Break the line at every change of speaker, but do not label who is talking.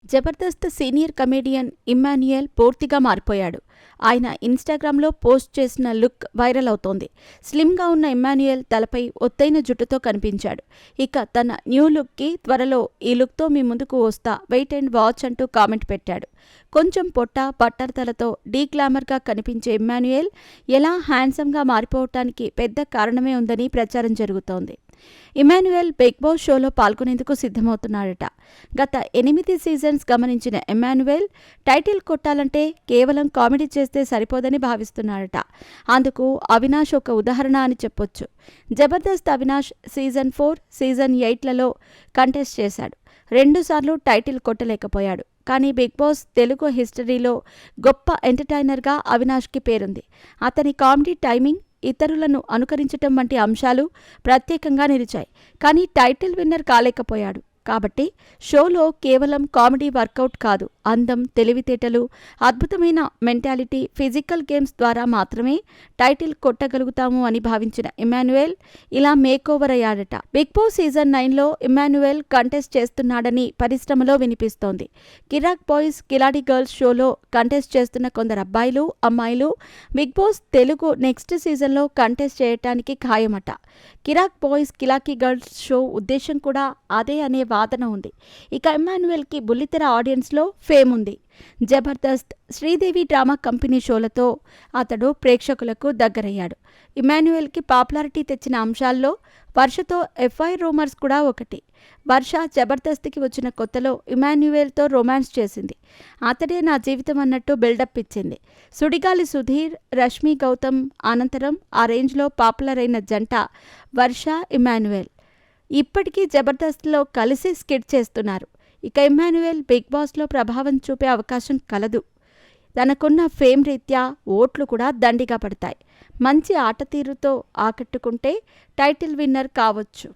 Jabardasth senior comedian Immanuel పూర్తిగా మారిపోయాడు. ఆయన ఇన్‌స్టాగ్రామ్‌లో పోస్ట్ చేసిన లుక్ వైరల్ అవుతోంది. స్లిమ్‌గా ఉన్న ఇమ్మాన్యుయల్ తలపై ఒత్తైన జుట్టుతో కనిపించాడు. ఇక తన న్యూ లుక్‌కి త్వరలో ఈ లుక్‌తో మీ ముందుకు వస్తా, వెయిట్ అండ్ వాచ్ అంటూ కామెంట్ పెట్టాడు. కొంచెం పొట్ట, బట్టతలతో గ్లామర్‌గా కనిపించే ఇమ్మాన్యుయల్ ఎలా హ్యాండ్సమ్‌గా మారిపోవటానికి పెద్ద కారణమే ఉందని ప్రచారం జరుగుతోంది. ఇమ్మాన్యుయల్ బిగ్ బాస్ షోలో పాల్గొనేందుకు సిద్ధమవుతున్నాడట. గత 8 సీజన్స్ గమనించిన ఇమ్మాన్యుయల్ టైటిల్ కొట్టాలంటే కేవలం కామెడీ చేస్తే సరిపోదని భావిస్తున్నాడట. అందుకు అవినాష్ ఒక ఉదాహరణ అని చెప్పొచ్చు. జబర్దస్త్ అవినాష్ సీజన్ 4, సీజన్ 8లలో కంటెస్ట్ చేశాడు. 2 సార్లు టైటిల్ కొట్టలేకపోయాడు. కానీ బిగ్ బాస్ తెలుగు హిస్టరీలో గొప్ప ఎంటర్టైనర్గా అవినాష్కి పేరుంది. అతని కామెడీ టైమింగ్, ఇతరులను అనుకరించటం వంటి అంశాలు ప్రత్యేకంగా నిలిచాయి. కానీ టైటిల్ విన్నర్ కాలేకపోయాడు. కాబట్టి షోలో కేవలం కామెడీ వర్కౌట్ కాదు, అందం, తెలివితేటలు, అద్భుతమైన మెంటాలిటీ, ఫిజికల్ గేమ్స్ ద్వారా మాత్రమే టైటిల్ కొట్టగలుగుతాము అని భావించిన ఇమ్మాన్యుయల్ ఇలా మేకోవర్ అయ్యాడట. బిగ్ బాస్ సీజన్ 9లో ఇమ్మాన్యుయల్ కంటెస్ట్ చేస్తున్నాడని పరిశ్రమలో వినిపిస్తోంది. కిరాక్ బాయ్స్, కిలాడి గర్ల్స్ షోలో కంటెస్ట్ చేస్తున్న కొందరు అబ్బాయిలు, అమ్మాయిలు బిగ్ బాస్ తెలుగు నెక్స్ట్ సీజన్లో కంటెస్ట్ చేయటానికి ఖాయమట. కిరాక్ బాయ్స్, కిలాకి గర్ల్స్ షో ఉద్దేశం కూడా అదే అనే వాదన ఉంది. ఇక ఇమ్మాన్యుయల్కి బుల్లితెర ఆడియన్స్లో ఫేమ్ ఉంది. జబర్దస్త్, శ్రీదేవి డ్రామా కంపెనీ షోలతో అతడు ప్రేక్షకులకు దగ్గరయ్యాడు. ఇమ్మాన్యుయల్కి పాపులారిటీ తెచ్చిన అంశాల్లో వర్షతో ఎఫ్ఐఆర్ రూమర్స్ కూడా ఒకటి. వర్ష జబర్దస్త్కి వచ్చిన కొత్తలో ఇమ్మాన్యుయల్తో రొమాన్స్ చేసింది. అతడే నా జీవితం అన్నట్టు బిల్డప్ ఇచ్చింది. సుడిగాలి సుధీర్, రష్మి గౌతమ్ అనంతరం ఆ రేంజ్లో పాపులర్ అయిన జంట వర్ష, ఇమ్మాన్యుయల్. ఇప్పటికీ జబర్దస్త్లో కలిసి స్కిట్ చేస్తున్నారు. ఇక ఇమ్మాన్యుయల్ బిగ్ బాస్లో ప్రభావం చూపే అవకాశం కలదు. తనకున్న ఫేమ్ రీత్యా ఓట్లు కూడా దండిగా పడతాయి. మంచి ఆటతీరుతో ఆకట్టుకుంటే టైటిల్ విన్నర్ కావచ్చు.